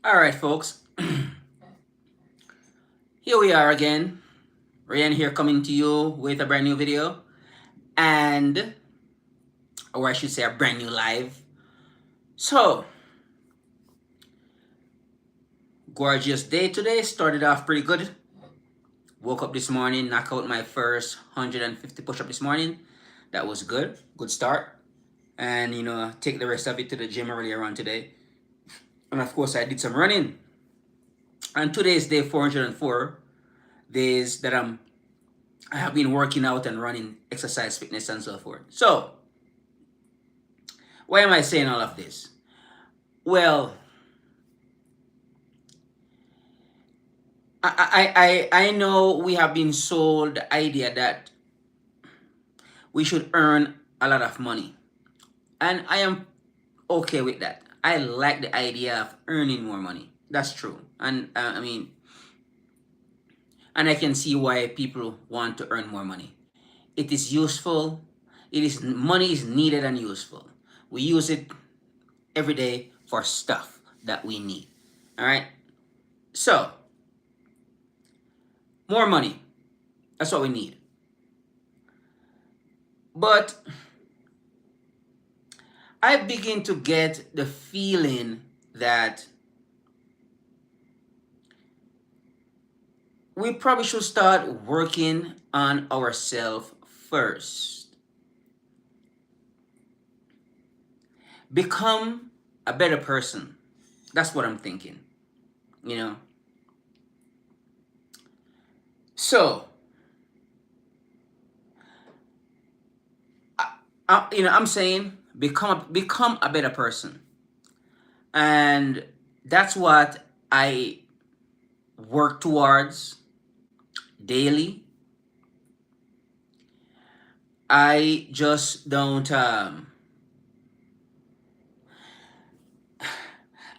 All right, folks. Here we are again. Ryan here coming to you with a brand new video and, or I should say, a brand new live. So, gorgeous day today. Started off pretty good. Woke up this morning, knocked out my first 150 push up this morning. That was good. Good start. And, take the rest of it to the gym earlier on today. And of course, I did some running. And today is day 404. Days that I have been working out and running, exercise, fitness, and so forth. So, why am I saying all of this? Well, I know we have been sold the idea that we should earn a lot of money. And I am okay with that. I like the idea of earning more money. That's true. And and I can see why people want to earn more money. It is useful. Money is needed and useful. We use it every day for stuff that we need. All right? So, more money. That's what we need. But I begin to get the feeling that we probably should start working on ourselves first. Become a better person. That's what I'm thinking. You know. So, I'm saying become a better person, and that's what I work towards daily. I just don't.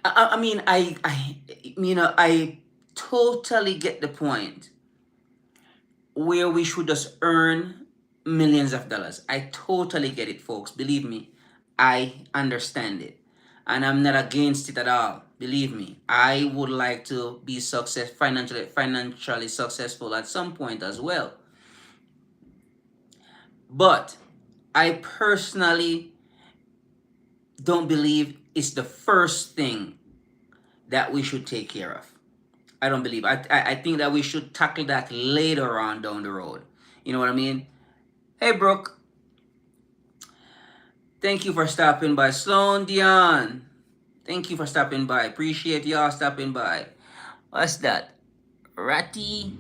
I mean, I totally get the point where we should just earn millions of dollars. I totally get it, folks. Believe me, I understand it. And I'm not against it at all. Believe me, I would like to be financially successful at some point as well. But I personally don't believe it's the first thing that we should take care of. I don't believe. I think that we should tackle that later on down the road. You know what I mean? Hey, Brooke. Thank you for stopping by. Sloan Dion. Thank you for stopping by. Appreciate y'all stopping by. What's that? Ratty?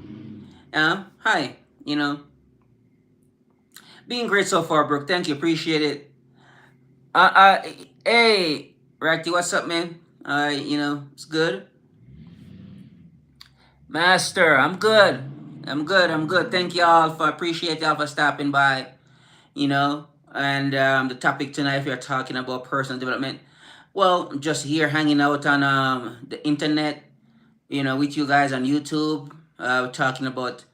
Hi. Being great so far, Brooke. Thank you. Appreciate it. Uh, uh, hey, Ratty, what's up, man? It's good. Master, I'm good. I'm good. Thank y'all for appreciate y'all for stopping by. And the topic tonight we are talking about personal development. Well, I'm just here hanging out on the internet, with you guys on YouTube, talking about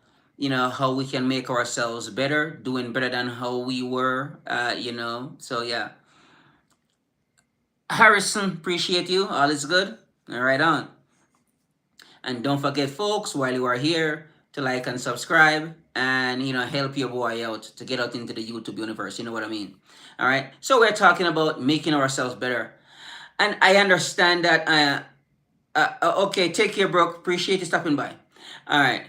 how we can make ourselves better, doing better than how we were. So yeah, Harrison, appreciate you. All is good. All right on. And don't forget, folks, while you are here, to like and subscribe and help your boy out to get out into the YouTube universe. You know what I mean? All right. So we're talking about making ourselves better, and I understand that. Okay, take care, bro. Appreciate you stopping by. All right.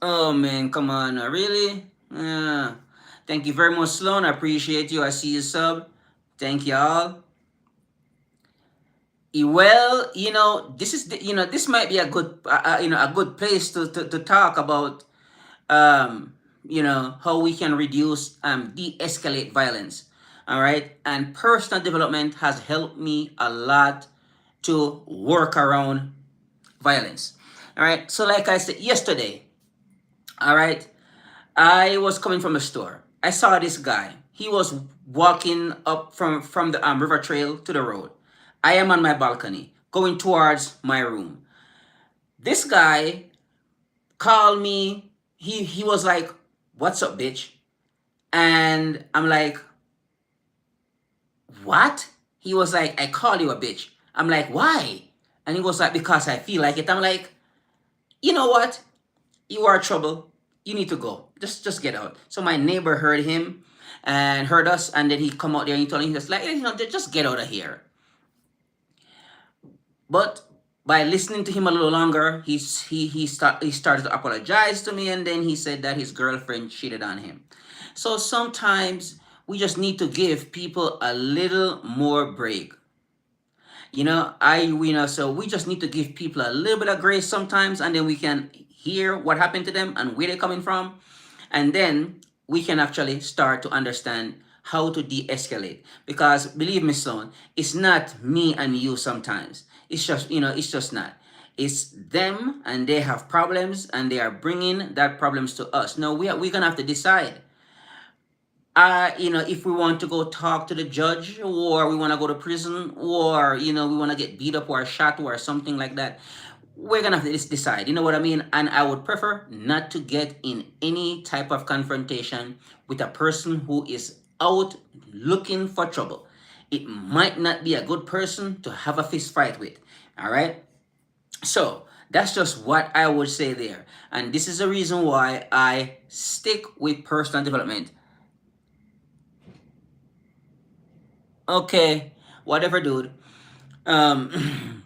Oh man, come on, really? Thank you very much, Sloan. I appreciate you. I see you sub. Thank y'all. Well, this might be a good a good place to talk about how we can reduce de-escalate violence. All right, and personal development has helped me a lot to work around violence. All right, so like I said yesterday, all right, I was coming from a store. I saw this guy. He was walking up from the river trail to the road. I am on my balcony going towards my room. This guy called me. He was like, "What's up, bitch?" And I'm like, What? He was like, I call you a bitch. I'm like, why? And he was like, because I feel like it. I'm like, you know what? You are trouble. You need to go. Just get out. So my neighbor heard him and heard us, and then he come out there and he told him, he was like, just get out of here. But by listening to him a little longer, he started to apologize to me, and then he said that his girlfriend cheated on him. So sometimes we just need to give people a little more break. So we just need to give people a little bit of grace sometimes, and then we can hear what happened to them and where they're coming from, and then we can actually start to understand how to de-escalate. Because believe me, son, it's not me and you sometimes. It's just not. It's them, and they have problems, and they are bringing that problems to us. Now we're gonna have to decide, if we want to go talk to the judge, or we want to go to prison, or, we want to get beat up or shot or something like that. We're going to have to decide, you know what I mean? And I would prefer not to get in any type of confrontation with a person who is out looking for trouble. It might not be a good person to have a fist fight with. All right? So that's just what I would say there. And this is the reason why I stick with personal development. Okay, whatever, dude. Um,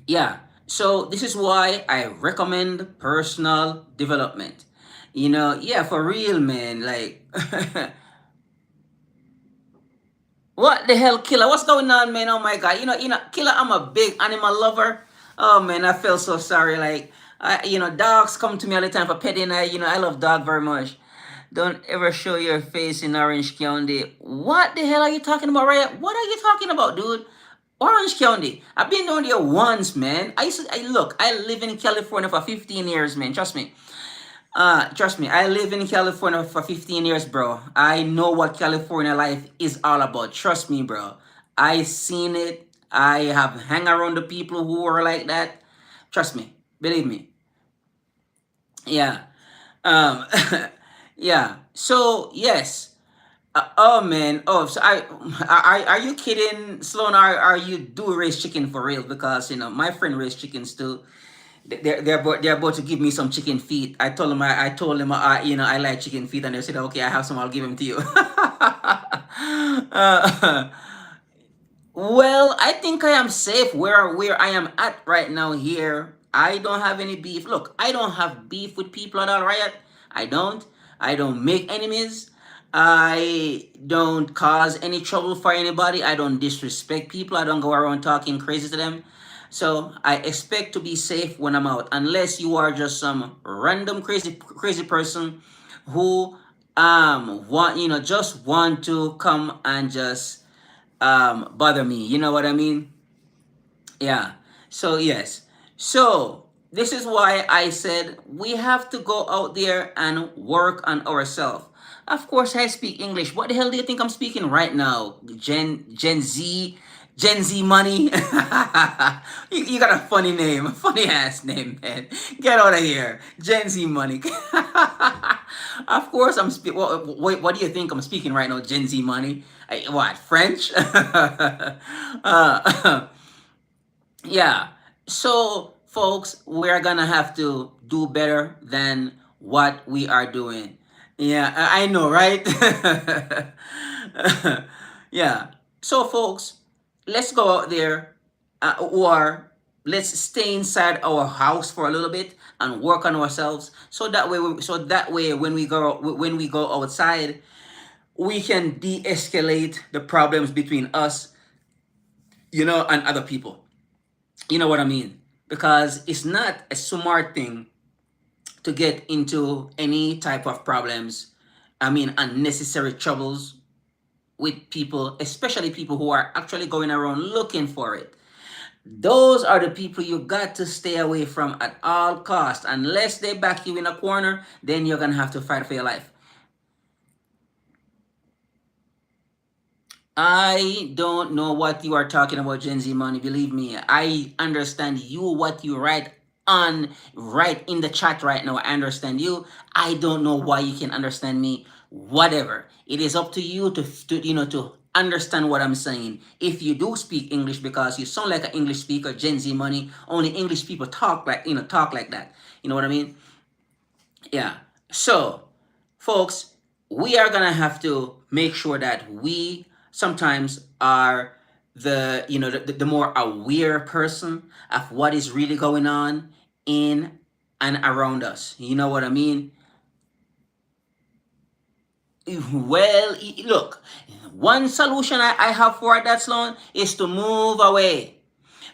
yeah. So this is why I recommend personal development. Yeah, for real, man. Like, what the hell, Killer? What's going on, man? Oh my God. Killer. I'm a big animal lover. Oh man, I feel so sorry. Like, dogs come to me all the time for petting. I love dog very much. Don't ever show your face in Orange County. What the hell are you talking about, right? What are you talking about, dude? Orange County. I've been down there once, man. I live in California for 15 years, man. Trust me. Trust me. I live in California for 15 years, bro. I know what California life is all about. Trust me, bro. I seen it. I have hang around the people who are like that. Trust me. Believe me. Yeah. Um, yeah. So yes. Oh man. Oh, so are you kidding, Sloan? Are you do raise chicken for real? Because my friend raised chickens too. They're about to give me some chicken feet. I told them I like chicken feet, and they said, okay, I have some. I'll give them to you. uh, well, I think I am safe where I am at right now here. I don't have any beef. Look, I don't have beef with people at all, right? I don't. I don't make enemies. I don't cause any trouble for anybody. I don't disrespect people. I don't go around talking crazy to them. So I expect to be safe when I'm out, unless you are just some random crazy person who just want to come and just bother me. You know what I mean? Yeah. So yes. So this is why I said we have to go out there and work on ourselves. Of course, I speak English. What the hell do you think I'm speaking right now? Gen Z money. You got a funny name, funny ass name, man. Get out of here, Gen Z money. Of course, I'm speaking. What do you think I'm speaking right now, Gen Z money? What, French? Yeah. So, folks, we're gonna have to do better than what we are doing. Yeah, I know, right? Yeah. So, folks, let's go out there, or let's stay inside our house for a little bit and work on ourselves. So that way, when we go outside, we can de-escalate the problems between us, and other people. You know what I mean? Because it's not a smart thing to get into any type of problems. I mean, unnecessary troubles with people, especially people who are actually going around looking for it. Those are the people you got to stay away from at all costs. Unless they back you in a corner, then you're gonna have to fight for your life. I don't know what you are talking about, Gen Z money. Believe me, I understand you. What you write in the chat right now. I understand you. I don't know why you can understand me. Whatever. It is up to you to understand what I'm saying if you do speak English, because you sound like an English speaker. Gen Z money, only English people talk like, talk like that. You know what I mean? Yeah. So, folks, we are gonna have to make sure that we sometimes are the more aware person of what is really going on in and around us. You know what I mean? Well, look, one solution I have for that, Sloan, is to move away.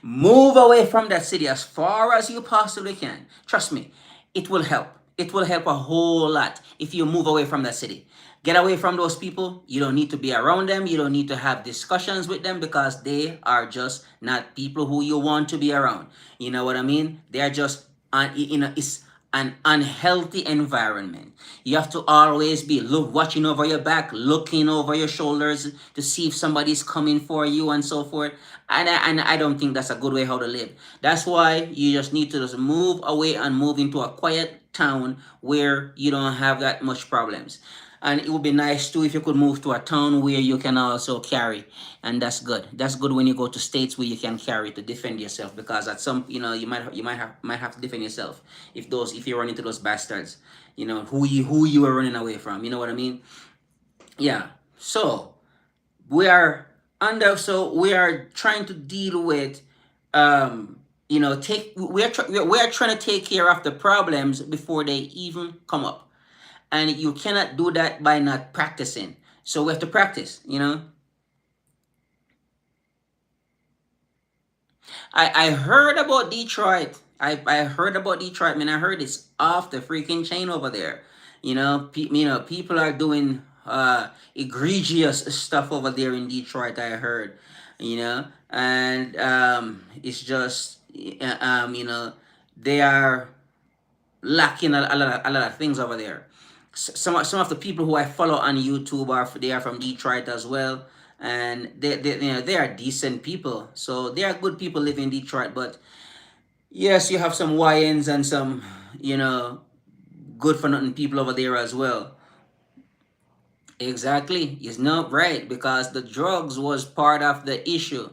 Move away from that city as far as you possibly can. Trust me, it will help. It will help a whole lot if you move away from that city. Get away from those people. You don't need to be around them. You don't need to have discussions with them, because they are just not people who you want to be around. You know what I mean? They are just, it's an unhealthy environment. You have to always be watching over your back, looking over your shoulders to see if somebody's coming for you and so forth. And I don't think that's a good way how to live. That's why you just need to just move away and move into a quiet town where you don't have that much problems. And it would be nice too if you could move to a town where you can also carry, and that's good. That's good when you go to states where you can carry to defend yourself, because at some, you might have to defend yourself if you run into those bastards, who you are running away from. You know what I mean? Yeah. So we are we are trying to deal with, take we are trying to take care of the problems before they even come up, and you cannot do that by not practicing. So we have to practice. I heard about Detroit. I heard about Detroit, man. I heard it's off the freaking chain over there. People are doing egregious stuff over there in Detroit. I heard, and it's just, they are lacking a lot of things over there. Some of the people who I follow on YouTube they are from Detroit as well, and they are decent people. So they are good people living in Detroit. But yes, you have some YNs and some, good for nothing people over there as well. Exactly, it's not right, because the drugs was part of the issue.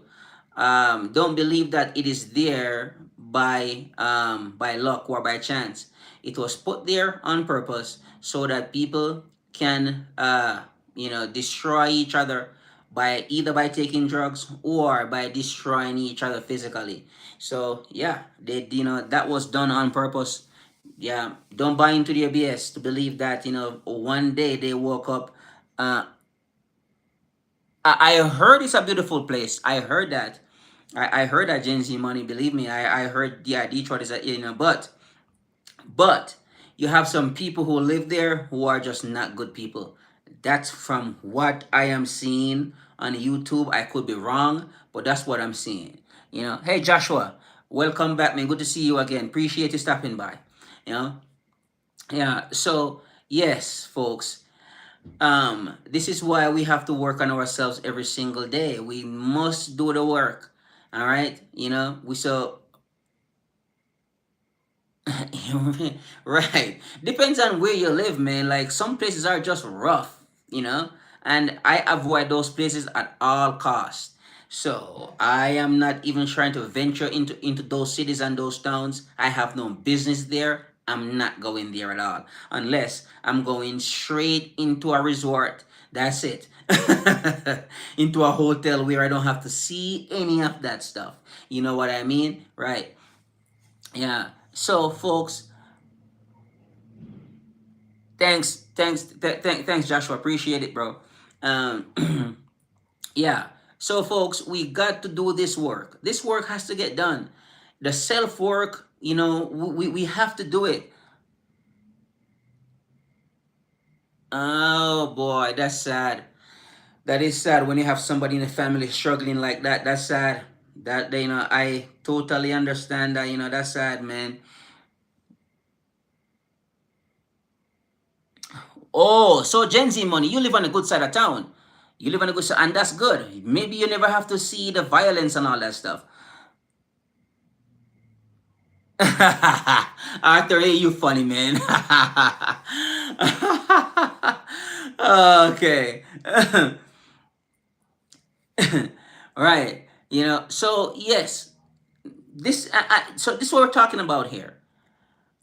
Don't believe that it is there by luck or by chance. It was put there on purpose so that people can destroy each other, by either by taking drugs or by destroying each other physically. So yeah, that was done on purpose. Yeah, don't buy into the BS to believe that one day they woke up. uh, I heard it's a beautiful place. I heard that. I heard that Gen Z money. Believe me, I heard, yeah, Detroit is a, but you have some people who live there who are just not good people. That's from what I am seeing on YouTube. I could be wrong, but that's what I'm seeing. Hey Joshua, welcome back, man. Good to see you again. Appreciate you stopping by. You know, yeah. So yes, folks, this is why we have to work on ourselves every single day. We must do the work. All right, we so right. Depends on where you live, man. Like some places are just rough, and I avoid those places at all costs. So I am not even trying to venture into those cities and those towns. I have no business there. I'm not going there at all, unless I'm going straight into a resort. That's it. Into a hotel where I don't have to see any of that stuff. You know what I mean? Right. Yeah. So, folks, thanks, Joshua. Appreciate it, bro. Um, yeah. So, folks, we got to do this work. This work has to get done. The self work, we have to do it. Oh boy, that's sad. That is sad when you have somebody in the family struggling like that. That's sad. That I totally understand that. That's sad, man. Oh, so Gen Z money, you live on the good side of town. You live on the good side, and that's good. Maybe you never have to see the violence and all that stuff. Arthur, hey, you funny, man. Okay. Right. So yes, so this is what we're talking about here.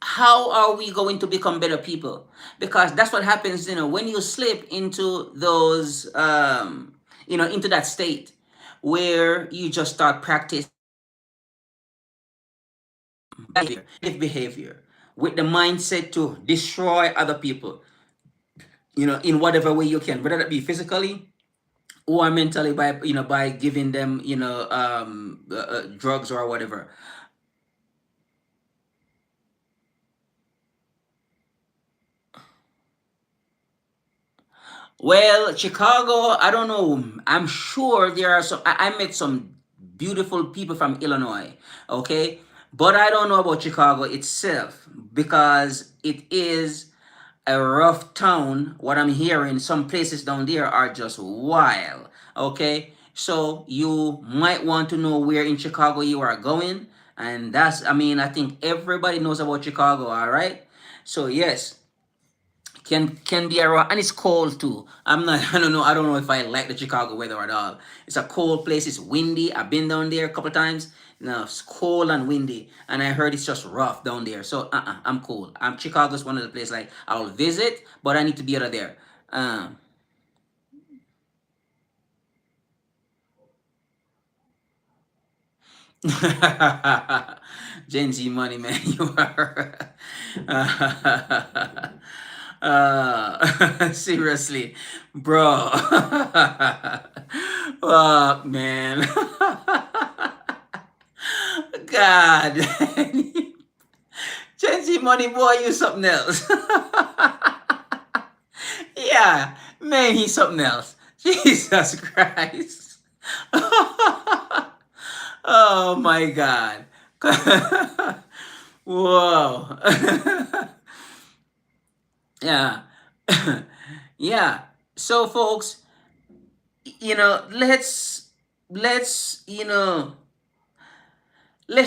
How are we going to become better people? Because that's what happens, when you slip into those, into that state where you just start practicing behavior with the mindset to destroy other people, in whatever way you can, whether that be physically or mentally by giving them, drugs or whatever. Well, Chicago, I don't know. I'm sure there are some. I met some beautiful people from Illinois, okay? But I don't know about Chicago itself because it is a rough town. What I'm hearing, some places down there are just wild, okay? So you might want to know where in Chicago you are going. And I think everybody knows about Chicago, all right? So, yes, can be around, and it's cold too. I don't know if I like the Chicago weather at all. It's a cold place. It's windy. I've been down there a couple times. No, it's cold and windy, and I heard it's just rough down there. So I'm cool. Chicago's one of the places like I'll visit, but I need to be out of there. um Gen Z money, man. You are. Seriously, bro. Fuck, man. God. Gen Z money, boy, you something else. Yeah, man, he's something else. Jesus Christ. Oh my God. Whoa. Yeah. Yeah. So folks, let's let's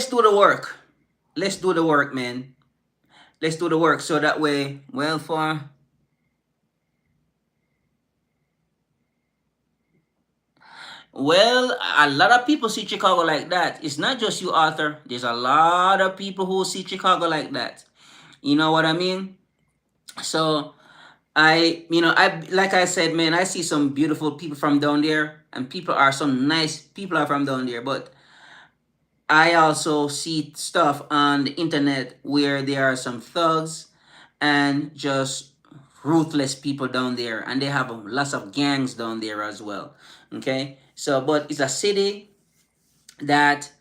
do the work. Let's do the work, man. Let's do the work so that way, well, a lot of people see Chicago like that. It's not just you, Arthur. There's a lot of people who see Chicago like that. You know what I mean? So I like I said, man, I see some beautiful people from down there, and some nice people are from down there. But I also see stuff on the internet where there are some thugs and just ruthless people down there, and they have lots of gangs down there as well. Okay, so but it's a city that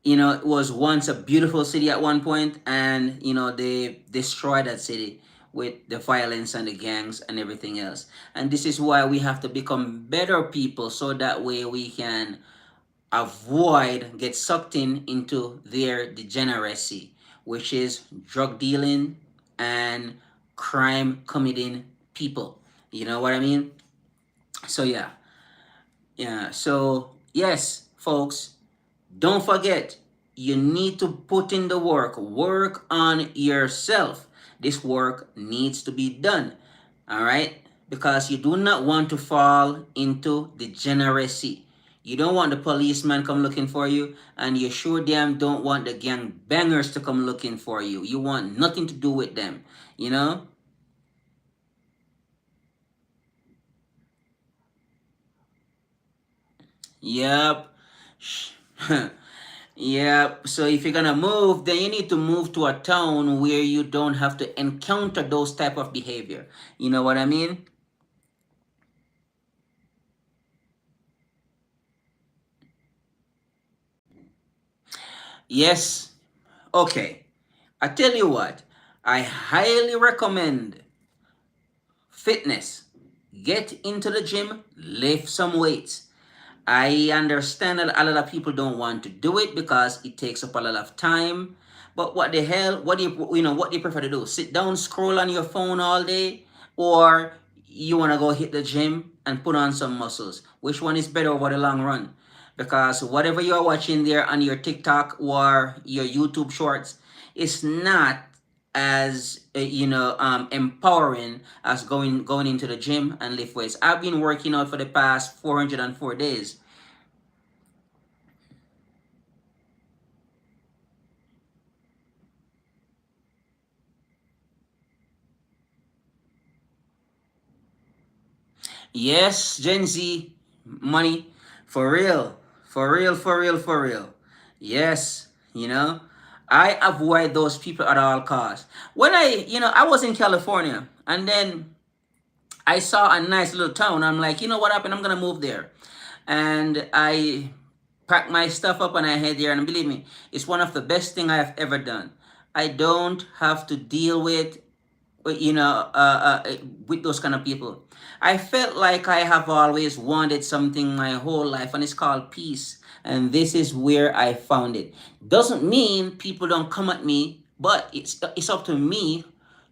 it was once a beautiful city at one point, and they destroyed that city with the violence and the gangs and everything else. And this is why we have to become better people, so that way we can avoid get sucked into their degeneracy, which is drug dealing and crime committing people. You know what I mean? So yeah, so yes, folks, don't forget, you need to put in the work on yourself. This work needs to be done, all right? Because you do not want to fall into degeneracy. You don't want the policeman come looking for you, and you sure damn don't want the gang bangers to come looking for you. You want nothing to do with them, you know? Yep. Yep. So if you're gonna move, then you need to move to a town where you don't have to encounter those type of behavior. You know what I mean? Yes. Okay. I tell you what, I highly recommend fitness. Get into the gym, lift some weights. I understand that a lot of people don't want to do it because it takes up a lot of time. But what the hell? What do you prefer to do? Sit down, scroll on your phone all day, or you want to go hit the gym and put on some muscles? Which one is better over the long run? Because whatever you are watching there on your TikTok or your YouTube shorts, it's not as empowering as going into the gym and lift weights. I've been working out for the past 404 days, Yes, Gen Z money for real, for real, for real, for real. Yes, I avoid those people at all costs. When I was in California and then I saw a nice little town. I'm like, you know what happened? I'm gonna move there, and I pack my stuff up and I head there. And believe me, it's one of the best thing I have ever done. I don't have to deal with those kind of people. I felt like I have always wanted something my whole life, and it's called peace. And this is where I found it. Doesn't mean people don't come at me, but it's up to me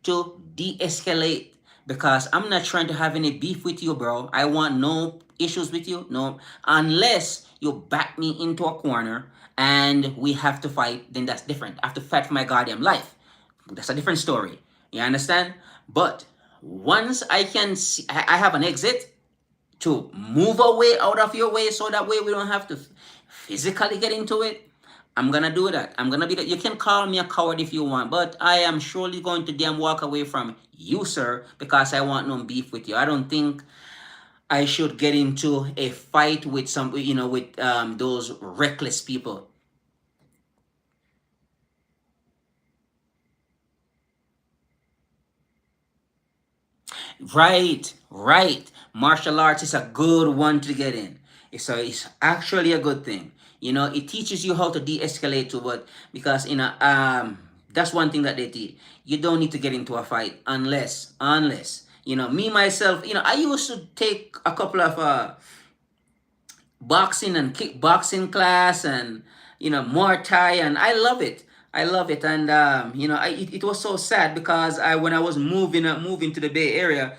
to de-escalate because I'm not trying to have any beef with you, bro. I want no issues with you, no, unless you back me into a corner and we have to fight. Then that's different. I have to fight for my goddamn life. That's a different story. You understand? But once I can see, I have an exit to move away out of your way so that way we don't have to physically get into it. I'm gonna do that. I'm gonna be that. You can call me a coward if you want, but I am surely going to damn walk away from you, sir, because I want no beef with you. I don't think I should get into a fight with those reckless people. Right, right. Martial arts is a good one to get in. It's actually a good thing. It teaches you how to de-escalate to what because that's one thing that they teach. You don't need to get into a fight unless me myself. I used to take a couple of boxing and kickboxing class and Muay Thai, and I love it. I love it, and it was so sad because when I was moving to the Bay Area,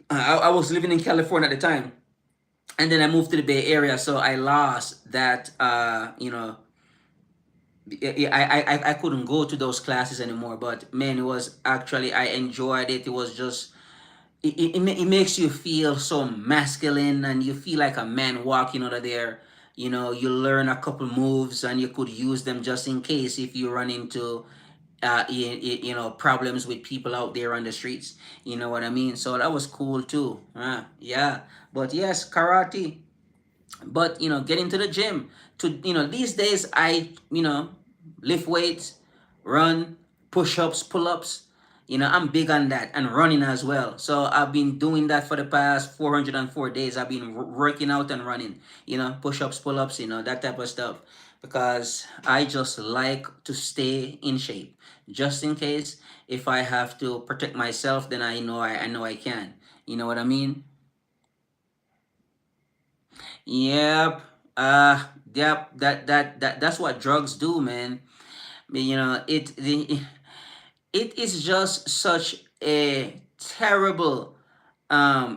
I was living in California at the time, and then I moved to the Bay Area, so I lost that. I couldn't go to those classes anymore. But man, it was actually I enjoyed it. It was just it makes you feel so masculine and you feel like a man walking out of there. You learn a couple moves and you could use them just in case if you run into problems with people out there on the streets. You know what I mean? So that was cool too. Yeah. But yes, karate. But get into the gym. To these days I lift weights, run, push-ups, pull-ups. I'm big on that and running as well. So I've been doing that for the past 404 days. I've been working out and running, push-ups, pull-ups, that type of stuff. Because I just like to stay in shape. Just in case if I have to protect myself, then I know I can. You know what I mean? Yep. Yep. That's what drugs do, man. It is just such a terrible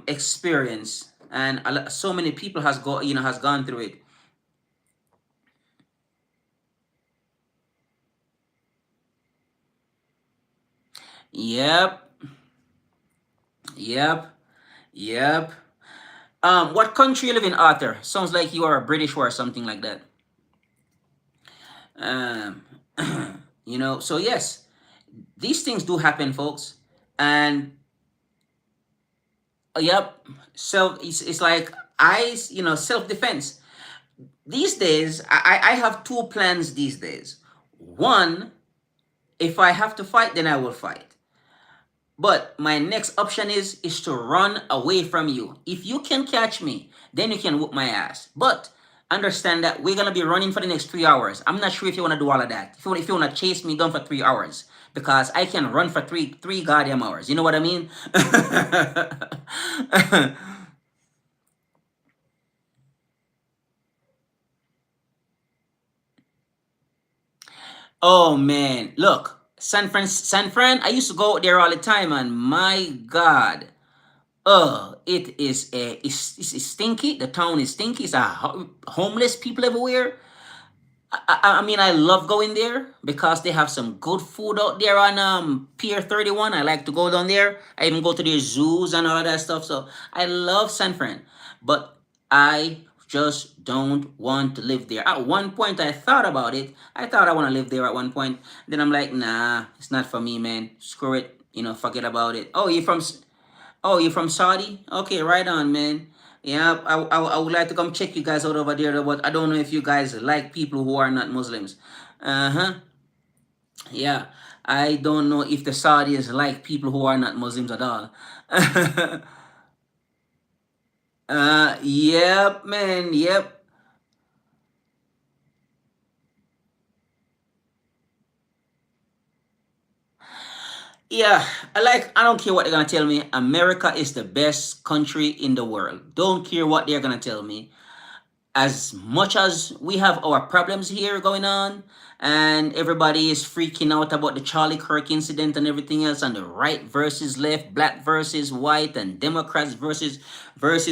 experience, and so many people has gone through it. Yep. Yep. Yep. What country you live in, Arthur? Sounds like you are a British or something like that. Um, so yes, these things do happen, folks, and yep. So it's like self defense. These days, I have two plans these days. One, if I have to fight, then I will fight. But my next option is to run away from you. If you can catch me, then you can whoop my ass. But understand that we're gonna be running for the next 3 hours. I'm not sure if you wanna do all of that. If you wanna chase me down for 3 hours, because I can run for three goddamn hours. You know what I mean? Oh man, look, San Fran. I used to go out there all the time, and my God, it is it's stinky. The town is stinky. It's homeless people everywhere. I mean, I love going there because they have some good food out there on Pier 31. I like to go down there. I even go to their zoos and all that stuff. So I love San Fran, but I just don't want to live there. At one point, I thought about it. I thought I want to live there at one point. Then I'm like, nah, it's not for me, man. Screw it. Forget about it. Oh, you from? Oh, you're from Saudi? Okay, right on, man. Yeah, I would like to come check you guys out over there, but I don't know if you guys like people who are not Muslims. Uh-huh. Yeah. I don't know if the Saudis like people who are not Muslims at all. Yep, man. Yep. Yeah, I don't care what they're gonna tell me. America is the best country in the world. Don't care what they're gonna tell me. As much as we have our problems here going on, and everybody is freaking out about the Charlie Kirk incident and everything else, and the right versus left, black versus white, and Democrats versus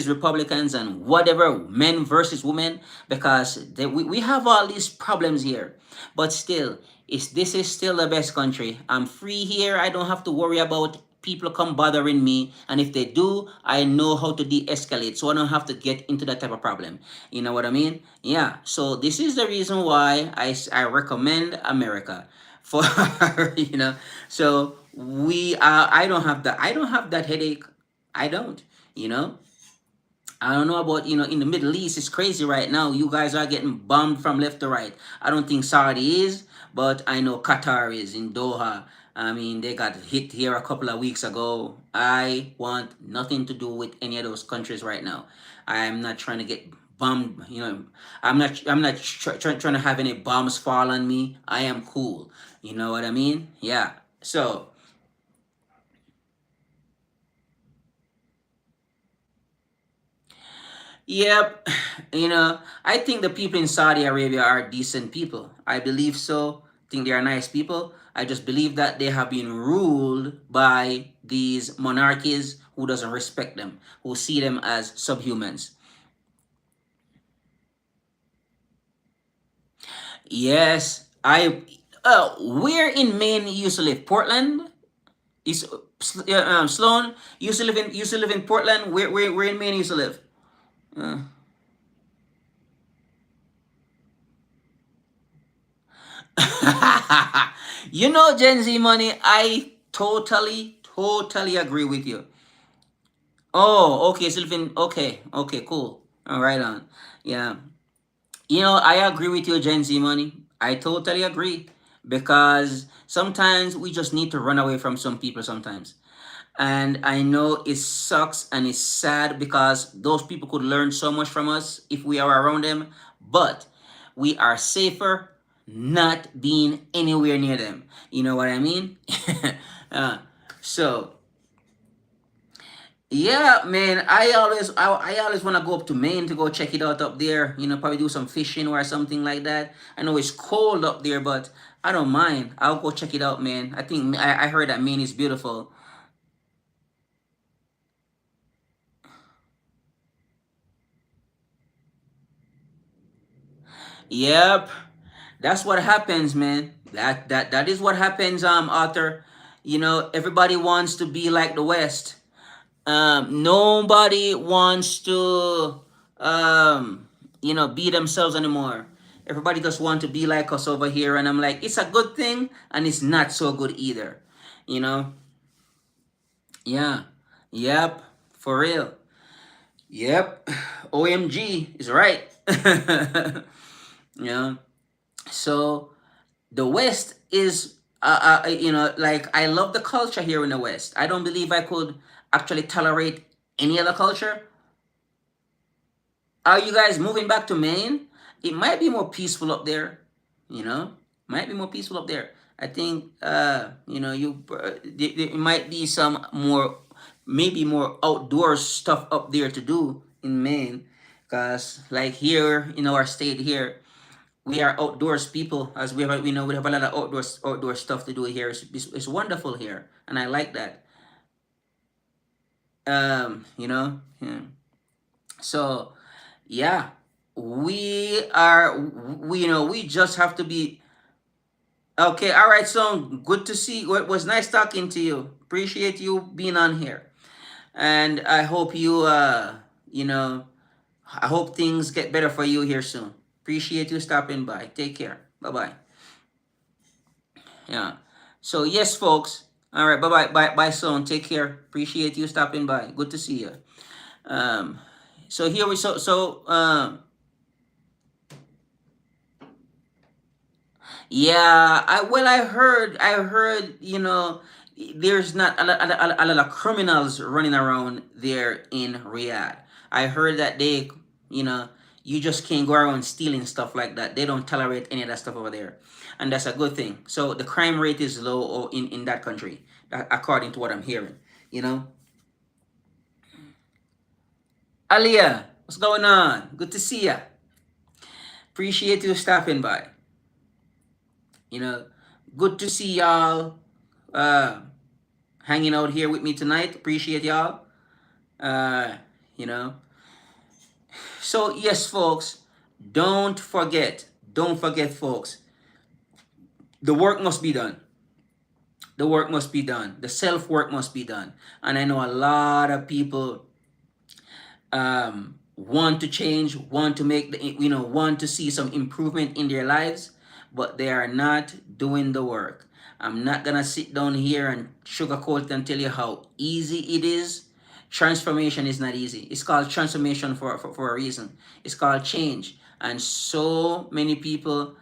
Republicans, and whatever, men versus women, because we have all these problems here. But still, this is still the best country. I'm free here. I don't have to worry about people come bothering me, and if they do, I know how to de-escalate, so I don't have to get into that type of problem. You know what I mean? Yeah. So this is the reason why I recommend America for you know. So I don't have that headache. I don't. You know. I don't know about, in the Middle East, it's crazy right now. You guys are getting bombed from left to right. I don't think Saudi is, but I know Qatar is in Doha. I mean, they got hit here a couple of weeks ago. I want nothing to do with any of those countries right now. I'm not trying to get bombed, I'm not trying to have any bombs fall on me. I am cool. You know what I mean? Yeah. So, yep, I think the people in Saudi Arabia are decent people. I believe so. I think they are nice people. I just believe that they have been ruled by these monarchies who doesn't respect them, who see them as subhumans. Yes, where in Maine you used to live? Portland? Is Sloan used to live in Portland? Where in Maine you used to live? Uh, Gen Z money, I totally agree with you. Oh, okay, Sylvan. Okay, okay, cool. All right, on. Yeah. I agree with you, Gen Z money. I totally agree. Because sometimes we just need to run away from some people sometimes. And I know it sucks and it's sad because those people could learn so much from us if we are around them. But we are safer not being anywhere near them. You know what I mean? uh, so yeah, man. I always want to go up to Maine to go check it out up there. Probably do some fishing or something like that. I know it's cold up there, but I don't mind. I'll go check it out, man. I heard that Maine is beautiful. Yep, that's what happens, man. That is what happens, Arthur. Everybody wants to be like the West. Nobody wants to, be themselves anymore. Everybody just want to be like us over here, and I'm like, it's a good thing, and it's not so good either. You know? Yeah. Yep. For real. Yep. OMG is right. Yeah. So the West is, like I love the culture here in the West. I don't believe I could actually tolerate any other culture. Are you guys moving back to Maine? It might be more peaceful up there, you know. Might be more peaceful up there. I think, there might be some more, maybe more outdoor stuff up there to do in Maine, cause like here in our state here, we are outdoors people. As we have a lot of outdoor stuff to do here. It's wonderful here, and I like that. Yeah. So yeah, we just have to be okay. All right, so good to see. It was nice talking to you. Appreciate you being on here, and I hope you know, I hope things get better for you here soon. Appreciate you stopping by. Take care. Bye bye. Yeah. So yes, folks. All right, bye bye, bye, son. Take care. Appreciate you stopping by. Good to see you. Um, so here we yeah. I heard there's not a lot of criminals running around there in Riyadh. I heard that you know you just can't go around stealing stuff like that. They don't tolerate any of that stuff over there, and that's a good thing. So the crime rate is low in that country, according to what I'm hearing. You know, Aliyah, what's going on? Good to see ya. Appreciate you stopping by. You know, good to see y'all uh, hanging out here with me tonight. Appreciate y'all. Uh, you know, so yes, folks, don't forget, folks, the work must be done. The work must be done. The self work must be done. And I know a lot of people want to change, want to make want to see some improvement in their lives, but they are not doing the work. I'm not gonna sit down here and sugarcoat and tell you how easy it is. Transformation is not easy. It's called transformation for a reason. It's called change. And so many people,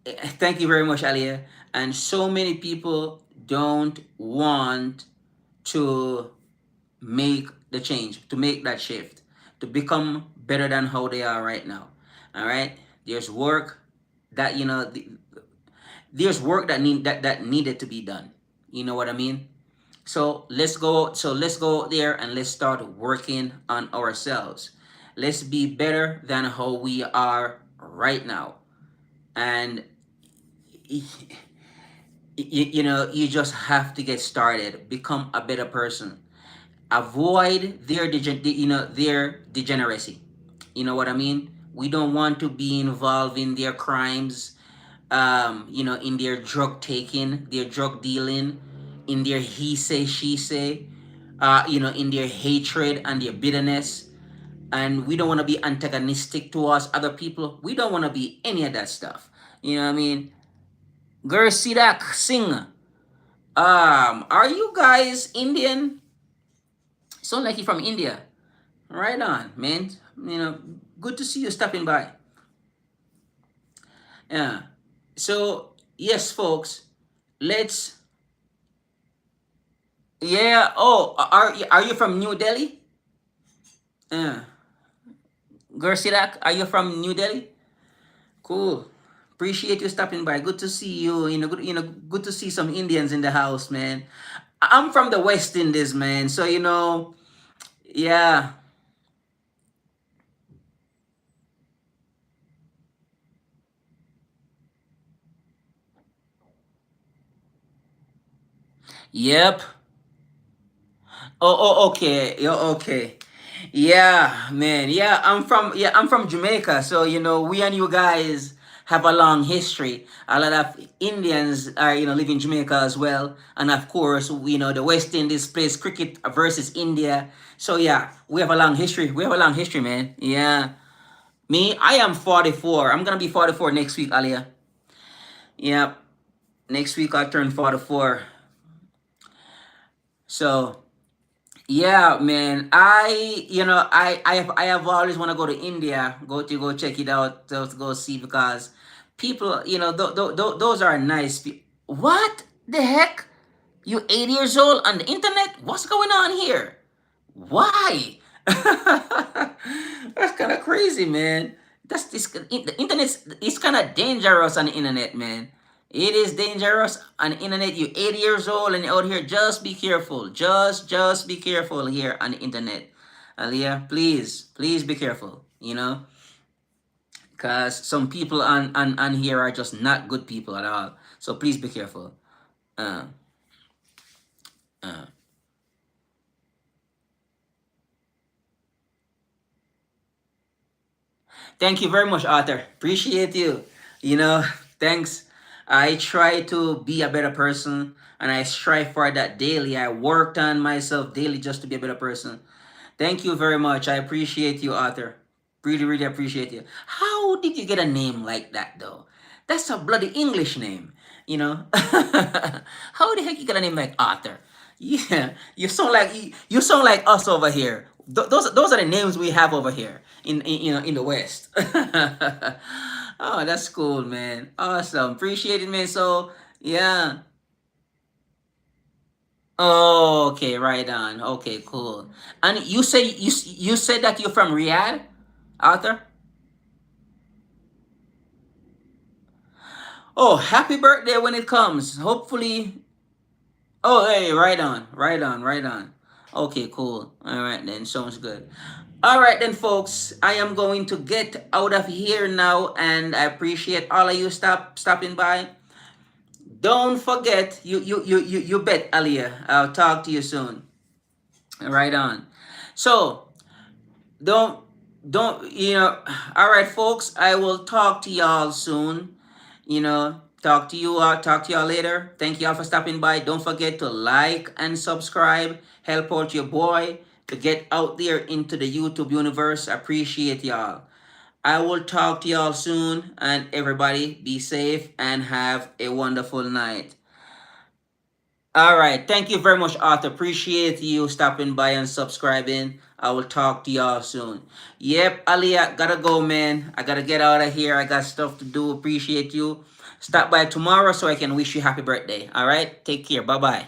thank you very much, Alia. And so many people don't want to make the change, to make that shift, to become better than how they are right now. All right. There's work that there's work that needed to be done. You know what I mean? So let's go out there and let's start working on ourselves. Let's be better than how we are right now. And you just have to get started, become a better person, avoid their degeneracy. You know what I mean? We don't want to be involved in their crimes, in their drug taking, their drug dealing, in their he say she say, in their hatred and their bitterness. And we don't want to be antagonistic towards other people. We don't want to be any of that stuff. You know what I mean? Girl Sidak sing. Are you guys Indian? Sound like you're from India. Right on, man. Good to see you stopping by. Yeah. So yes, folks, let's. Yeah. Oh, are you from New Delhi? Yeah. Gursidak, are you from New Delhi? Cool. Appreciate you stopping by. Good to see you. Good to see some Indians in the house, man. I'm from the West Indies, man. So yeah. Yep. Oh, okay. Okay. Yeah, man. I'm from Jamaica. So, we and you guys have a long history. A lot of Indians are, live in Jamaica as well. And of course, the West Indies plays cricket versus India. So yeah, we have a long history. We have a long history, man. Yeah. Me, I am 44. I'm gonna be 44 next week, Alia. Yeah. Next week I'll turn 44. So yeah, man. I have always want to go to India, go check it out, to go see, because people, those are nice people. What the heck? You 8 years old on the internet? What's going on here? Why? That's kind of crazy, man. The internet is kind of dangerous on the internet, man. It is dangerous on the internet. You 8 years old and you're out here. Just be careful. Just be careful here on the internet. Aliyah, please be careful. Because some people on here are just not good people at all. So please be careful. Uh, uh. Thank you very much, Arthur. Appreciate you. Thanks. I try to be a better person and I strive for that daily. I worked on myself daily just to be a better person. Thank you very much. I appreciate you, Arthur. Really, really appreciate you. How did you get a name like that, though? That's a bloody English name. You know, how the heck you got a name like Arthur? Yeah, you sound like us over here. Those are the names we have over here in you know in the West. Oh, that's cool, man. Awesome, appreciate it, man. So yeah. Oh, okay, right on. Okay, cool. And you said that you're from Riyadh, Arthur? Oh, happy birthday when it comes. Hopefully. Oh, hey, right on, right on, right on. Okay, cool. All right then, sounds good. All right then, folks. I am going to get out of here now, and I appreciate all of you stopping by. Don't forget, you bet, Aliyah. I'll talk to you soon. Right on. So don't you know, all right folks, I will talk to y'all soon. You know, talk to y'all later. Thank y'all for stopping by. Don't forget to like and subscribe. Help out your boy to get out there into the YouTube universe. Appreciate y'all. I will talk to y'all soon, and everybody be safe and have a wonderful night. All right. Thank you very much, Arthur. Appreciate you stopping by and subscribing. I will talk to y'all soon. Yep, Ali, I gotta go, man. I gotta get out of here. I got stuff to do. Appreciate you. Stop by tomorrow so I can wish you happy birthday. All right. Take care. Bye bye.